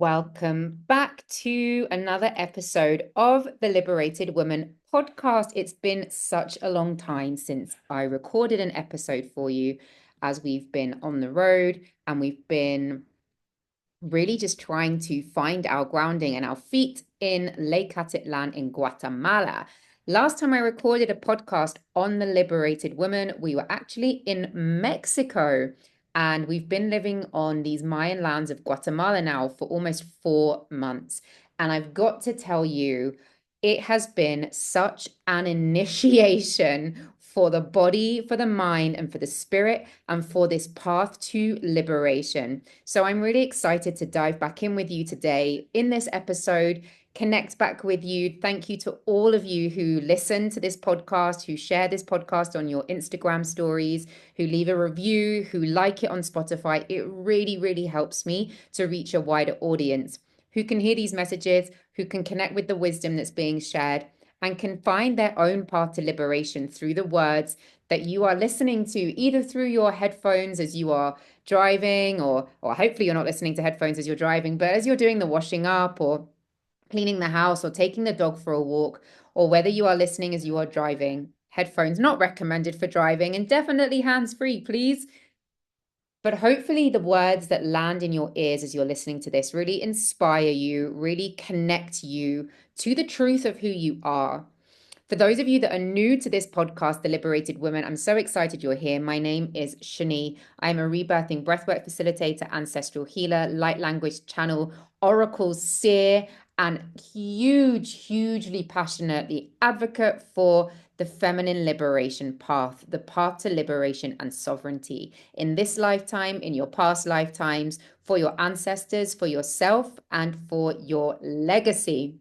Welcome back to another episode of the Liberated Woman podcast. It's been such a long time since I recorded an episode for you, as we've been on the road and we've been really just trying to find our grounding and our feet in Lake Atitlan in Guatemala. Last time I recorded a podcast on the Liberated Woman, we were actually in Mexico. And we've been living on these Mayan lands of Guatemala now for almost 4 months. And I've got to tell you, it has been such an initiation for the body, for the mind, and for the spirit, and for this path to liberation. So I'm really excited to dive back in with you today in this episode, connect back with you. Thank you to all of you who listen to this podcast, who share this podcast on your Instagram stories, who leave a review, who like it on Spotify. It really, really helps me to reach a wider audience who can hear these messages, who can connect with the wisdom that's being shared, and can find their own path to liberation through the words that you are listening to, either through your headphones as you are driving, or hopefully you're not listening to headphones as you're driving, but as you're doing the washing up or cleaning the house or taking the dog for a walk, or whether you are listening as you are driving. Headphones not recommended for driving, and definitely hands-free, please. But hopefully the words that land in your ears as you're listening to this really inspire you, really connect you to the truth of who you are. For those of you that are new to this podcast, The Liberated Women, I'm so excited you're here. My name is Shani. I'm a rebirthing breathwork facilitator, ancestral healer, light language channel, oracle seer, and hugely passionately advocate for the feminine liberation path, the path to liberation and sovereignty in this lifetime, in your past lifetimes, for your ancestors, for yourself, and for your legacy.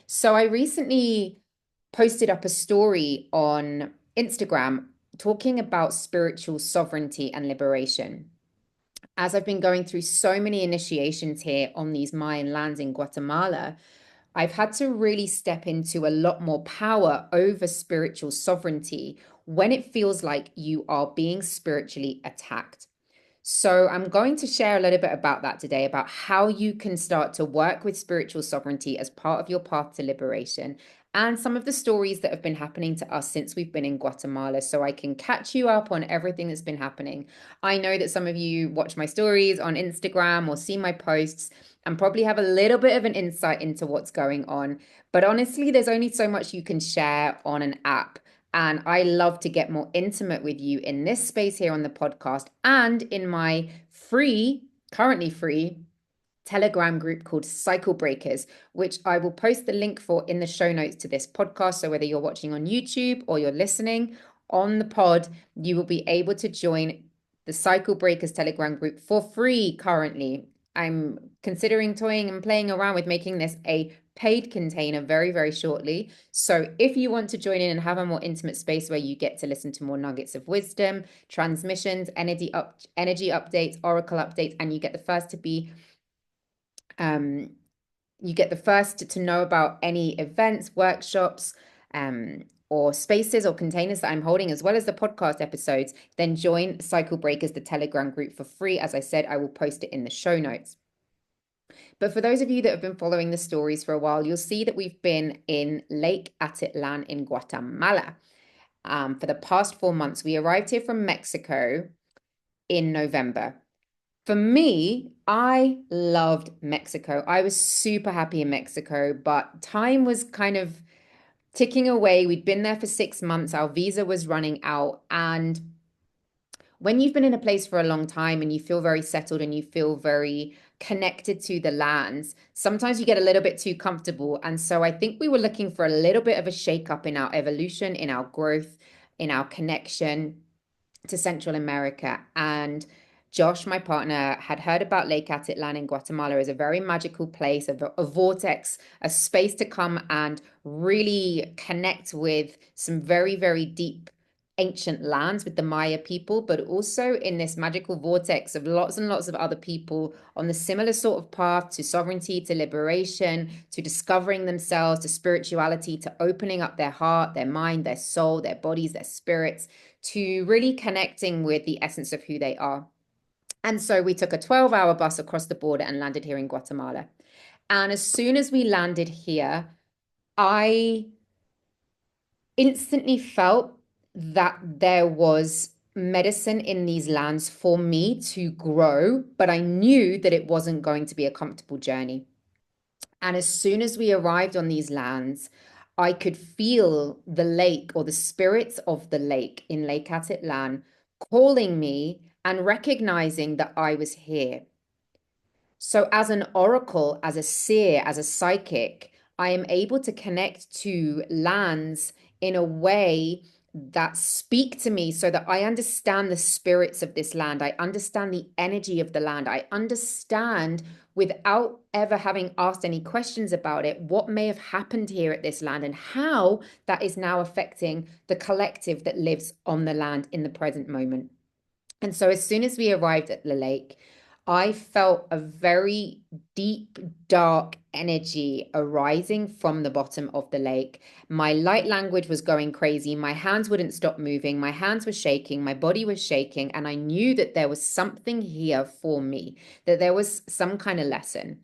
So I recently posted up a story on Instagram talking about spiritual sovereignty and liberation. As I've been going through so many initiations here on these Mayan lands in Guatemala, I've had to really step into a lot more power over spiritual sovereignty when it feels like you are being spiritually attacked. So, I'm going to share a little bit about that today, about how you can start to work with spiritual sovereignty as part of your path to liberation, and some of the stories that have been happening to us since we've been in Guatemala, so I can catch you up on everything that's been happening. I know that some of you watch my stories on Instagram or see my posts and probably have a little bit of an insight into what's going on. But honestly, there's only so much you can share on an app. And I love to get more intimate with you in this space here on the podcast and in my currently free Telegram group called Cycle Breakers, which I will post the link for in the show notes to this podcast. So whether you're watching on YouTube or you're listening on the pod, you will be able to join the Cycle Breakers Telegram group for free currently. I'm considering toying and playing around with making this a paid container very, very shortly. So if you want to join in and have a more intimate space where you get to listen to more nuggets of wisdom, transmissions, energy updates, oracle updates, and you get the first to know about any events, workshops, or spaces or containers that I'm holding, as well as the podcast episodes, then join Cycle Breakers, the Telegram group, for free. As I said, I will post it in the show notes. But for those of you that have been following the stories for a while, you'll see that we've been in Lake Atitlan in Guatemala for the past 4 months. We arrived here from Mexico in November. For me, I loved Mexico. I was super happy in Mexico, but time was kind of ticking away. We'd been there for 6 months. Our visa was running out. And when you've been in a place for a long time and you feel very settled and you feel very connected to the lands, sometimes you get a little bit too comfortable. And so I think we were looking for a little bit of a shakeup in our evolution, in our growth, in our connection to Central America. And Josh, my partner, had heard about Lake Atitlan in Guatemala as a very magical place, a vortex, a space to come and really connect with some very, very deep ancient lands with the Maya people, but also in this magical vortex of lots and lots of other people on the similar sort of path to sovereignty, to liberation, to discovering themselves, to spirituality, to opening up their heart, their mind, their soul, their bodies, their spirits, to really connecting with the essence of who they are. And so we took a 12-hour bus across the border and landed here in Guatemala. And as soon as we landed here, I instantly felt that there was medicine in these lands for me to grow, but I knew that it wasn't going to be a comfortable journey. And as soon as we arrived on these lands, I could feel the lake or the spirits of the lake in Lake Atitlan calling me and recognizing that I was here. So, as an oracle, as a seer, as a psychic, I am able to connect to lands in a way that speak to me so that I understand the spirits of this land. I understand the energy of the land. I understand, without ever having asked any questions about it, what may have happened here at this land and how that is now affecting the collective that lives on the land in the present moment. And so as soon as we arrived at the lake, I felt a very deep, dark energy arising from the bottom of the lake. My light language was going crazy. My hands wouldn't stop moving. My hands were shaking. My body was shaking. And I knew that there was something here for me, that there was some kind of lesson.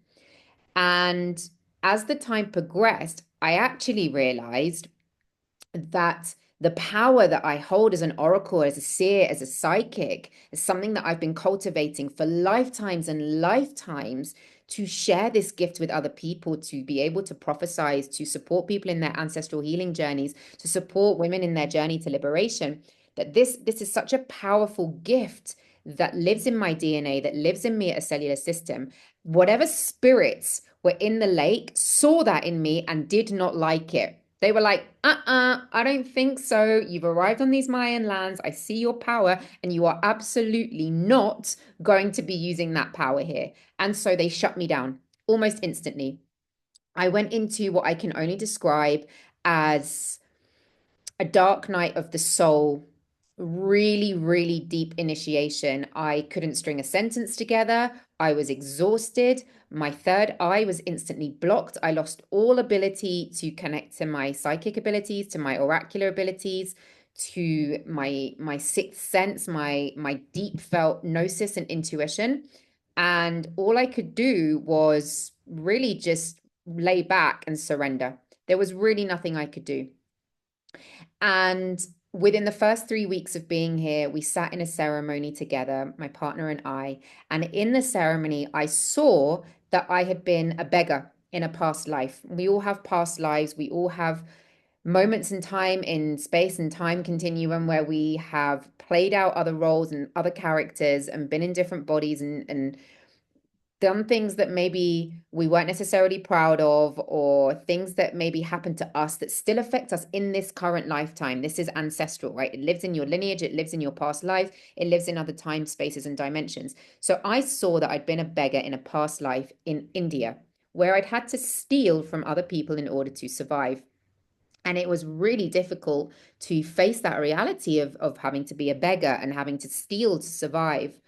And as the time progressed, I actually realized that the power that I hold as an oracle, as a seer, as a psychic, is something that I've been cultivating for lifetimes and lifetimes to share this gift with other people, to be able to prophesize, to support people in their ancestral healing journeys, to support women in their journey to liberation. That this is such a powerful gift that lives in my DNA, that lives in me at a cellular system. Whatever spirits were in the lake saw that in me and did not like it. They were like, I don't think so. You've arrived on these Mayan lands. I see your power, and you are absolutely not going to be using that power here. And so they shut me down almost instantly. I went into what I can only describe as a dark night of the soul, really, really deep initiation. I couldn't string a sentence together. I was exhausted. My third eye was instantly blocked. I lost all ability to connect to my psychic abilities, to my oracular abilities, to my sixth sense, my deep felt gnosis and intuition. And all I could do was really just lay back and surrender. There was really nothing I could do. And within the first 3 weeks of being here, we sat in a ceremony together, my partner and I. And in the ceremony, I saw that I had been a beggar in a past life. We all have past lives. We all have moments in time, in space and time continuum, where we have played out other roles and other characters and been in different bodies and done things that maybe we weren't necessarily proud of, or things that maybe happened to us that still affect us in this current lifetime. This is ancestral, right? It lives in your lineage, it lives in your past life, it lives in other time, spaces, and dimensions. So I saw that I'd been a beggar in a past life in India, where I'd had to steal from other people in order to survive. And it was really difficult to face that reality of having to be a beggar and having to steal to survive.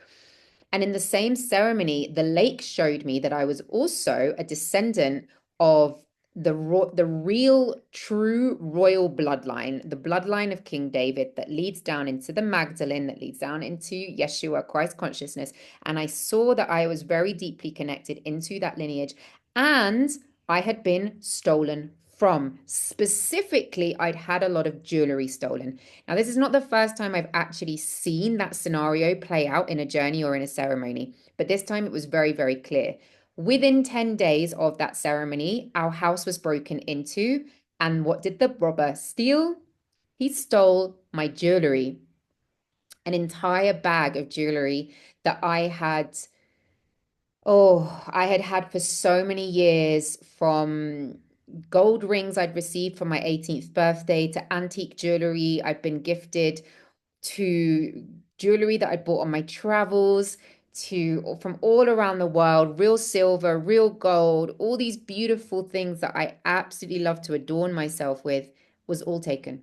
And in the same ceremony, the lake showed me that I was also a descendant of the real, true royal bloodline, the bloodline of King David that leads down into the Magdalene, that leads down into Yeshua, Christ consciousness. And I saw that I was very deeply connected into that lineage. And I had been stolen from. Specifically, I'd had a lot of jewelry stolen. Now, this is not the first time I've actually seen that scenario play out in a journey or in a ceremony, but this time it was very, very clear. Within 10 days of that ceremony, our house was broken into. And what did the robber steal? He stole my jewelry, an entire bag of jewelry that I had had for so many years, from gold rings I'd received for my 18th birthday to antique jewelry I'd been gifted, to jewelry that I bought on my travels, to from all around the world, real silver, real gold, all these beautiful things that I absolutely love to adorn myself with, was all taken.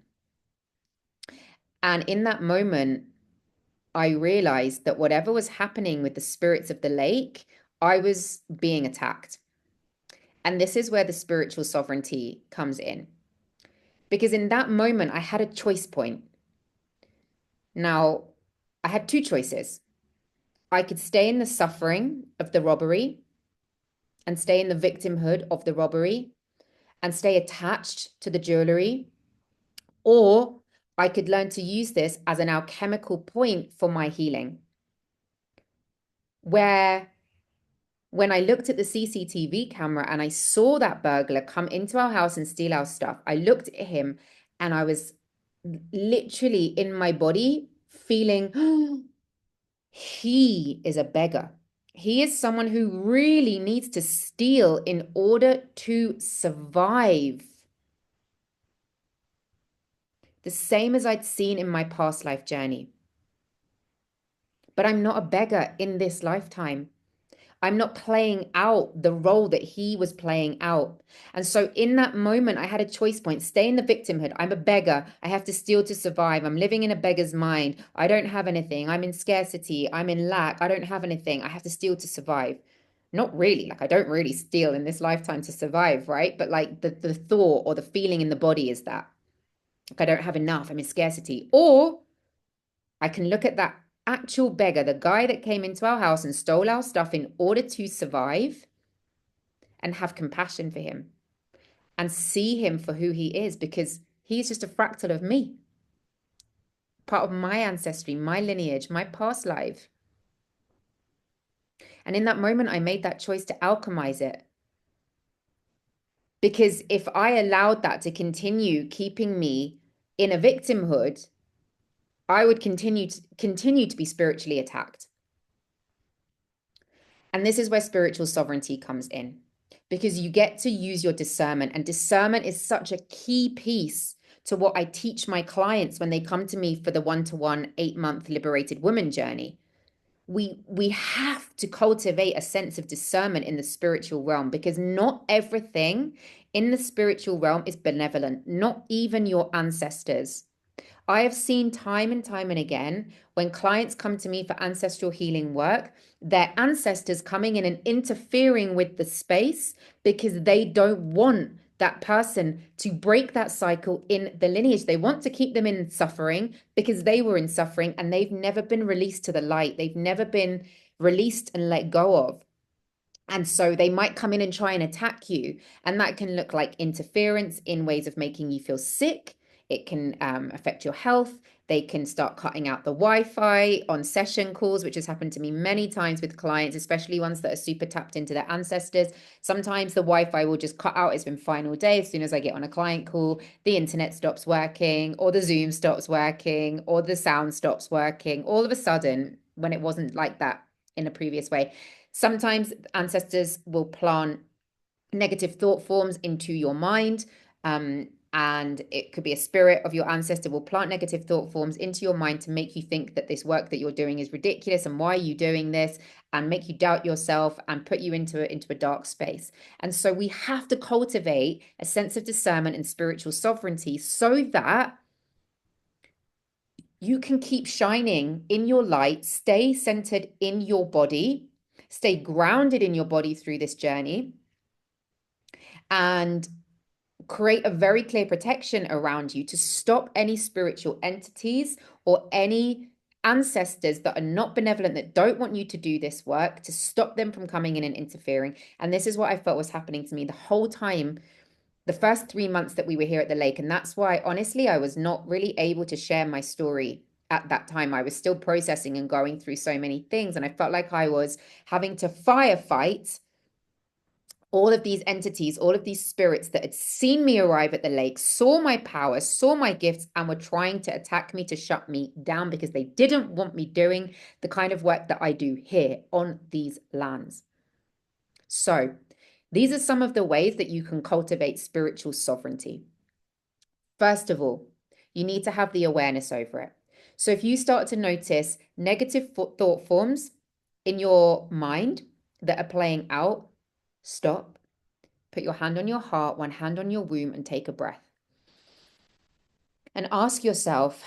And in that moment, I realized that whatever was happening with the spirits of the lake, I was being attacked. And this is where the spiritual sovereignty comes in. Because in that moment, I had a choice point. Now, I had two choices. I could stay in the suffering of the robbery and stay in the victimhood of the robbery and stay attached to the jewelry, or I could learn to use this as an alchemical point for my healing, where when I looked at the CCTV camera and I saw that burglar come into our house and steal our stuff, I looked at him and I was literally in my body feeling, oh, he is a beggar. He is someone who really needs to steal in order to survive. The same as I'd seen in my past life journey. But I'm not a beggar in this lifetime. I'm not playing out the role that he was playing out. And so in that moment, I had a choice point: stay in the victimhood. I'm a beggar. I have to steal to survive. I'm living in a beggar's mind. I don't have anything. I'm in scarcity. I'm in lack. I don't have anything. I have to steal to survive. Not really. Like, I don't really steal in this lifetime to survive, right? But like the thought or the feeling in the body is that, like, I don't have enough. I'm in scarcity. Or I can look at that actual beggar, the guy that came into our house and stole our stuff in order to survive, and have compassion for him and see him for who he is, because he's just a fractal of me, part of my ancestry, my lineage, my past life. And in that moment, I made that choice to alchemize it. Because if I allowed that to continue keeping me in a victimhood, I would continue to be spiritually attacked. And this is where spiritual sovereignty comes in, because you get to use your discernment. And discernment is such a key piece to what I teach my clients when they come to me for the one-to-one 8-month liberated woman journey. We have to cultivate a sense of discernment in the spiritual realm, because not everything in the spiritual realm is benevolent, not even your ancestors. I have seen time and time and again, when clients come to me for ancestral healing work, their ancestors coming in and interfering with the space because they don't want that person to break that cycle in the lineage. They want to keep them in suffering because they were in suffering and they've never been released to the light. They've never been released and let go of. And so they might come in and try and attack you. And that can look like interference in ways of making you feel sick. It can affect your health. They can start cutting out the Wi-Fi on session calls, which has happened to me many times with clients, especially ones that are super tapped into their ancestors. Sometimes the Wi-Fi will just cut out. It's been final day. As soon as I get on a client call, the internet stops working, or the Zoom stops working, or the sound stops working, all of a sudden, when it wasn't like that in a previous way. Sometimes ancestors will plant negative thought forms into your mind. And it could be a spirit of your ancestor will plant negative thought forms into your mind to make you think that this work that you're doing is ridiculous and why are you doing this, and make you doubt yourself and put you into a dark space. And so we have to cultivate a sense of discernment and spiritual sovereignty so that you can keep shining in your light, stay centered in your body, stay grounded in your body through this journey, and create a very clear protection around you to stop any spiritual entities or any ancestors that are not benevolent, that don't want you to do this work, to stop them from coming in and interfering. And this is what I felt was happening to me the whole time, the first 3 months that we were here at the lake. And that's why, honestly, I was not really able to share my story at that time. I was still processing and going through so many things. And I felt like I was having to firefight all of these entities, all of these spirits that had seen me arrive at the lake, saw my power, saw my gifts, and were trying to attack me, to shut me down, because they didn't want me doing the kind of work that I do here on these lands. So these are some of the ways that you can cultivate spiritual sovereignty. First of all, you need to have the awareness over it. So if you start to notice negative thought forms in your mind that are playing out, stop, put your hand on your heart, one hand on your womb, and take a breath. And ask yourself,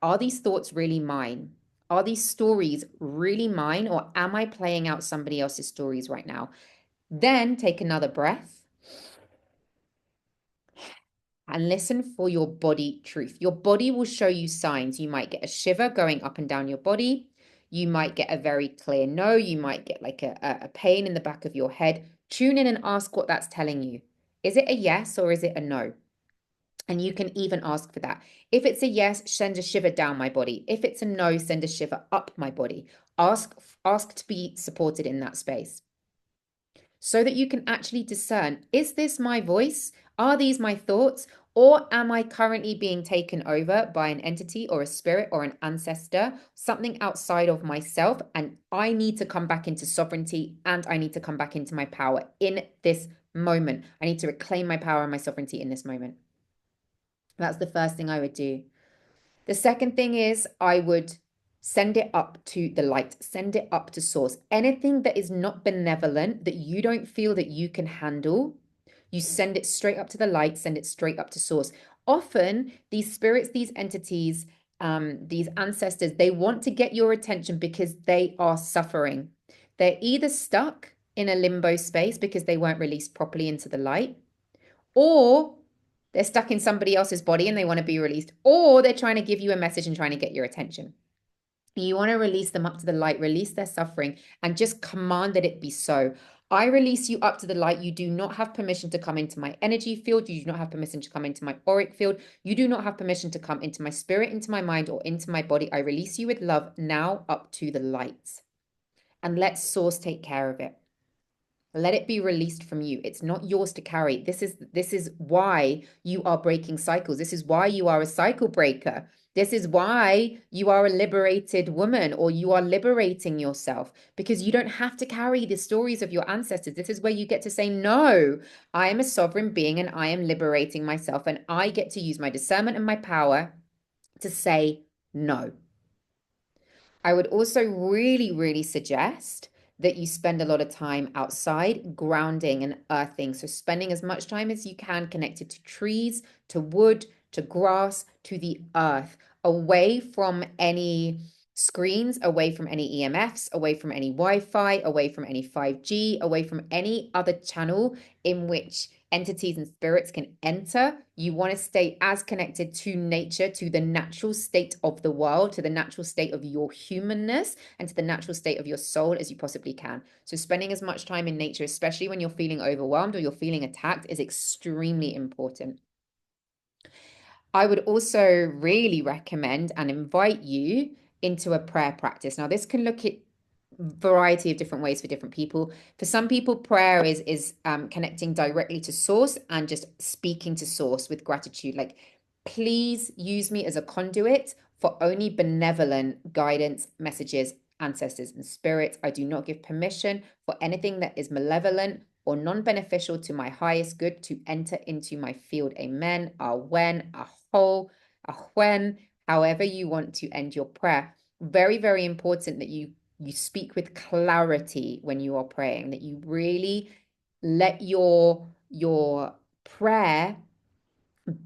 are these thoughts really mine? Are these stories really mine, or am I playing out somebody else's stories right now? Then take another breath and listen for your body truth. Your body will show you signs. You might get a shiver going up and down your body. You might get a very clear no. You might get like a pain in the back of your head. Tune in and ask what that's telling you. Is it a yes or is it a no? And you can even ask for that. If it's a yes, send a shiver down my body. If it's a no, send a shiver up my body. Ask to be supported in that space so that you can actually discern, is this my voice? Are these my thoughts? Or am I currently being taken over by an entity or a spirit or an ancestor, something outside of myself? And I need to come back into sovereignty and I need to come back into my power in this moment. I need to reclaim my power and my sovereignty in this moment. That's the first thing I would do. The second thing is I would send it up to the light, send it up to source. Anything that is not benevolent, that you don't feel that you can handle, you send it straight up to the light, send it straight up to source. Often these spirits, these entities, these ancestors, they want to get your attention because they are suffering. They're either stuck in a limbo space because they weren't released properly into the light, or they're stuck in somebody else's body and they want to be released, or they're trying to give you a message and trying to get your attention. You want to release them up to the light, release their suffering, and just command that it be so. I release you up to the light. You do not have permission to come into my energy field. You do not have permission to come into my auric field. You do not have permission to come into my spirit, into my mind, or into my body. I release you with love now up to the light. And let source take care of it. Let it be released from you. It's not yours to carry. This is why you are breaking cycles. This is why you are a cycle breaker. This is why you are a liberated woman, or you are liberating yourself, because you don't have to carry the stories of your ancestors. This is where you get to say, no, I am a sovereign being and I am liberating myself, and I get to use my discernment and my power to say no. I would also really, really suggest that you spend a lot of time outside grounding and earthing. So spending as much time as you can connected to trees, to wood, to grass, to the earth, away from any screens, away from any EMFs, away from any Wi-Fi, away from any 5G, away from any other channel in which entities and spirits can enter. You want to stay as connected to nature, to the natural state of the world, to the natural state of your humanness, and to the natural state of your soul as you possibly can. So spending as much time in nature, especially when you're feeling overwhelmed or you're feeling attacked, is extremely important. I would also really recommend and invite you into a prayer practice. Now, this can look at variety of different ways for different people. For some people, prayer is connecting directly to source and just speaking to source with gratitude. Like, please use me as a conduit for only benevolent guidance, messages, ancestors, and spirits. I do not give permission for anything that is malevolent or non-beneficial to my highest good to enter into my field. Amen. Awen, aho, ahwen, however you want to end your prayer. Very, very important that you speak with clarity when you are praying, that you really let your prayer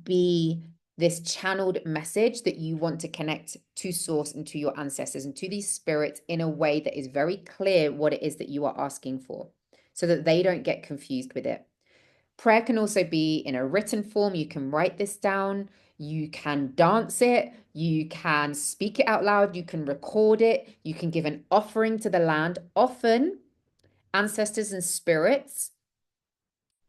be this channeled message that you want to connect to source and to your ancestors and to these spirits in a way that is very clear what it is that you are asking for, so that they don't get confused with it. Prayer can also be in a written form. You can write this down. You can dance it. You can speak it out loud. You can record it. You can give an offering to the land. Often, ancestors and spirits,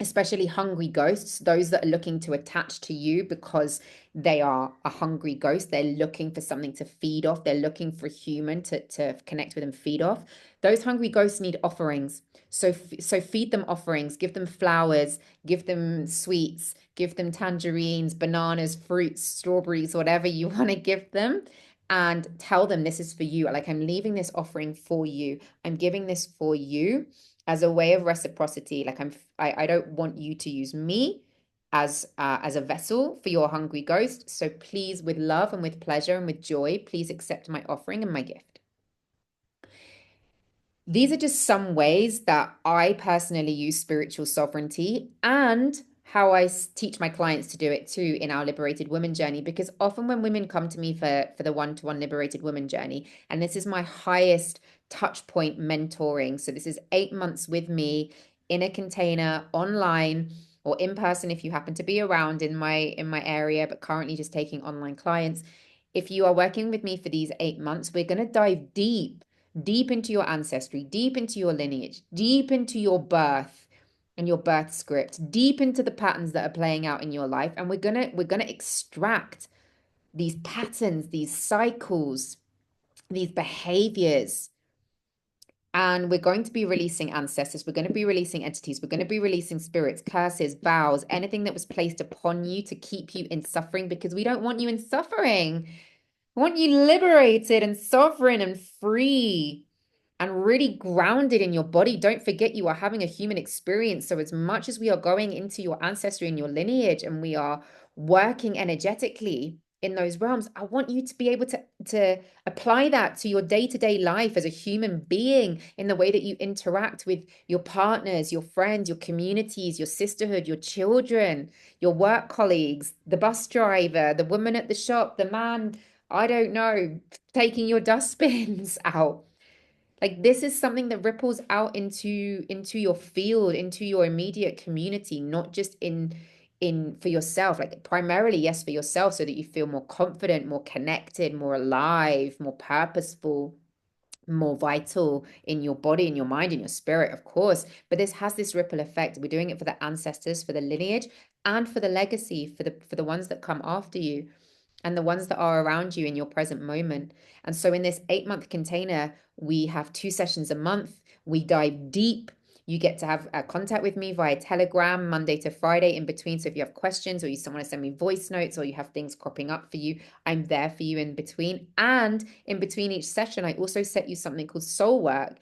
especially hungry ghosts, those that are looking to attach to you because they are a hungry ghost, they're looking for something to feed off, they're looking for a human to connect with and feed off. Those hungry ghosts need offerings. So feed them offerings, give them flowers, give them sweets, give them tangerines, bananas, fruits, strawberries, whatever you want to give them, and tell them this is for you. Like, I'm leaving this offering for you. I'm giving this for you as a way of reciprocity. Like, I don't want you to use me as a vessel for your hungry ghost. So please, with love and with pleasure and with joy, please accept my offering and my gift. These are just some ways that I personally use spiritual sovereignty, and how I teach my clients to do it too in our liberated women journey. Because often when women come to me for the one-to-one liberated women journey, and this is my highest touch point mentoring. So this is 8 months with me in a container, online or in person if you happen to be around in my area, but currently just taking online clients. If you are working with me for these 8 months, we're going to dive deep deep into your ancestry, deep into your lineage, deep into your birth and your birth script, deep into the patterns that are playing out in your life. And we're gonna extract these patterns, these cycles, these behaviors. And we're going to be releasing ancestors. We're going to be releasing entities. We're going to be releasing spirits, curses, vows, anything that was placed upon you to keep you in suffering, because we don't want you in suffering. I want you liberated and sovereign and free and really grounded in your body. Don't forget, you are having a human experience. So as much as we are going into your ancestry and your lineage and we are working energetically in those realms, I want you to be able to apply that to your day-to-day life as a human being in the way that you interact with your partners, your friends, your communities, your sisterhood, your children, your work colleagues, the bus driver, the woman at the shop, the man, I don't know, taking your dustbins out. Like, this is something that ripples out into your field, into your immediate community, not just in for yourself, like primarily, yes, for yourself, so that you feel more confident, more connected, more alive, more purposeful, more vital in your body, in your mind, in your spirit, of course. But this has this ripple effect. We're doing it for the ancestors, for the lineage, and for the legacy, for the ones that come after you and the ones that are around you in your present moment. And so in this 8-month container, we have 2 sessions a month. We dive deep. You get to have contact with me via Telegram, Monday to Friday in between. So if you have questions or you want to send me voice notes or you have things cropping up for you, I'm there for you in between. And in between each session, I also set you something called soul work,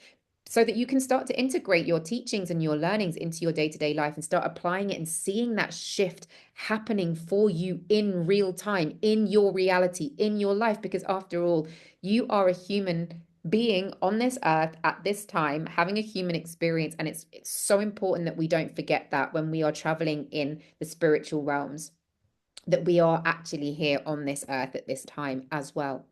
so that you can start to integrate your teachings and your learnings into your day-to-day life and start applying it and seeing that shift happening for you in real time, in your reality, in your life. Because after all, you are a human being on this earth at this time, having a human experience. And it's so important that we don't forget that when we are traveling in the spiritual realms, that we are actually here on this earth at this time as well.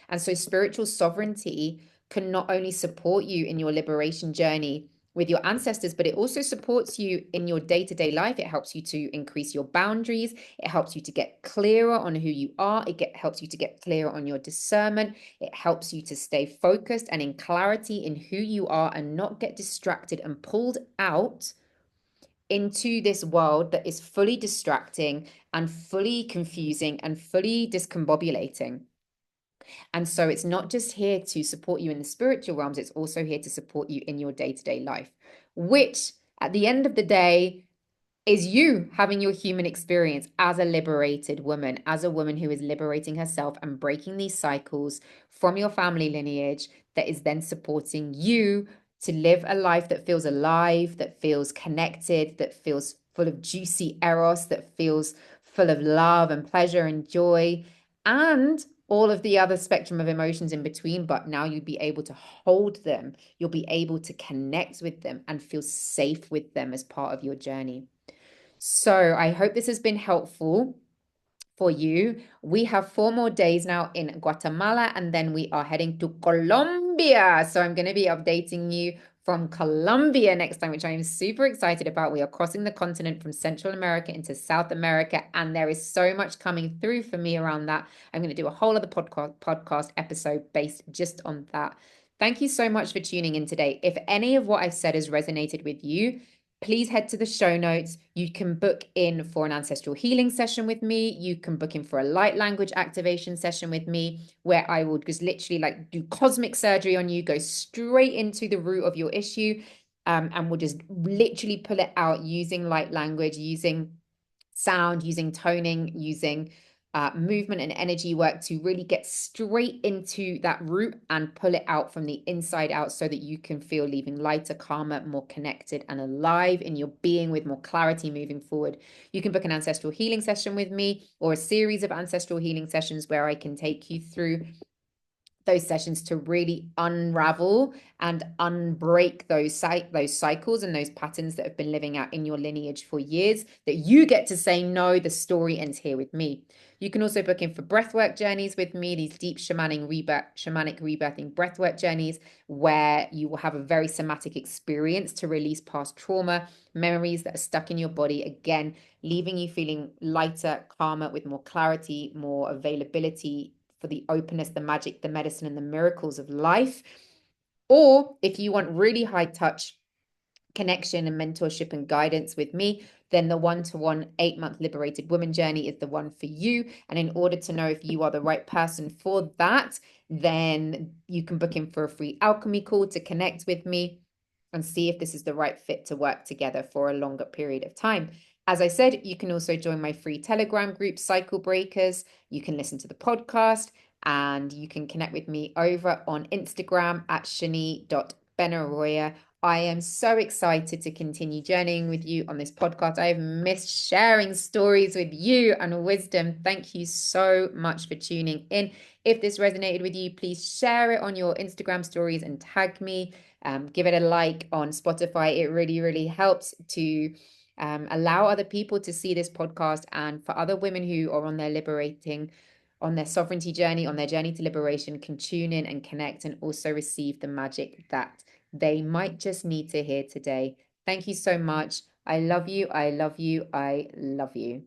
And so spiritual sovereignty can not only support you in your liberation journey with your ancestors, but it also supports you in your day-to-day life. It helps you to increase your boundaries. It helps you to get clearer on who you are. Helps you to get clearer on your discernment. It helps you to stay focused and in clarity in who you are and not get distracted and pulled out into this world that is fully distracting and fully confusing and fully discombobulating. And so it's not just here to support you in the spiritual realms, it's also here to support you in your day-to-day life, which at the end of the day is you having your human experience as a liberated woman, as a woman who is liberating herself and breaking these cycles from your family lineage, that is then supporting you to live a life that feels alive, that feels connected, that feels full of juicy eros, that feels full of love and pleasure and joy, and all of the other spectrum of emotions in between. But now you'll be able to hold them, you'll be able to connect with them and feel safe with them as part of your journey. So I hope this has been helpful for you. We have 4 more days now in Guatemala, and then we are heading to Colombia. So I'm going to be updating you from Colombia next time, which I am super excited about. We are crossing the continent from Central America into South America, and there is so much coming through for me around that. I'm going to do a whole other podcast episode based just on that. Thank you so much for tuning in today. If any of what I've said has resonated with you, please head to the show notes. You can book in for an ancestral healing session with me. You can book in for a light language activation session with me, where I will just literally like do cosmic surgery on you, go straight into the root of your issue, and we'll just literally pull it out using light language, using sound, using toning, using movement and energy work to really get straight into that root and pull it out from the inside out, so that you can feel leaving lighter, calmer, more connected and alive in your being with more clarity moving forward. You can book an ancestral healing session with me, or a series of ancestral healing sessions where I can take you through those sessions to really unravel and unbreak those cycles and those patterns that have been living out in your lineage for years, that you get to say, no, the story ends here with me. You can also book in for breathwork journeys with me, these deep shamanic rebirthing breathwork journeys, where you will have a very somatic experience to release past trauma, memories that are stuck in your body, again, leaving you feeling lighter, calmer, with more clarity, more availability for the openness, the magic, the medicine, and the miracles of life. Or if you want really high touch connection and mentorship and guidance with me, then the one-to-one 8-month liberated woman journey is the one for you. And in order to know if you are the right person for that, then you can book in for a free alchemy call to connect with me and see if this is the right fit to work together for a longer period of time. As I said, you can also join my free Telegram group, Cycle Breakers. You can listen to the podcast and you can connect with me over on Instagram at shani.ben-Aroya. I am so excited to continue journeying with you on this podcast. I've missed sharing stories with you and wisdom. Thank you so much for tuning in. If this resonated with you, please share it on your Instagram stories and tag me. Give it a like on Spotify. It really, really helps to allow other people to see this podcast, and for other women who are on their sovereignty journey, on their journey to liberation, can tune in and connect and also receive the magic that they might just need to hear today. Thank you so much. I love you. I love you. I love you.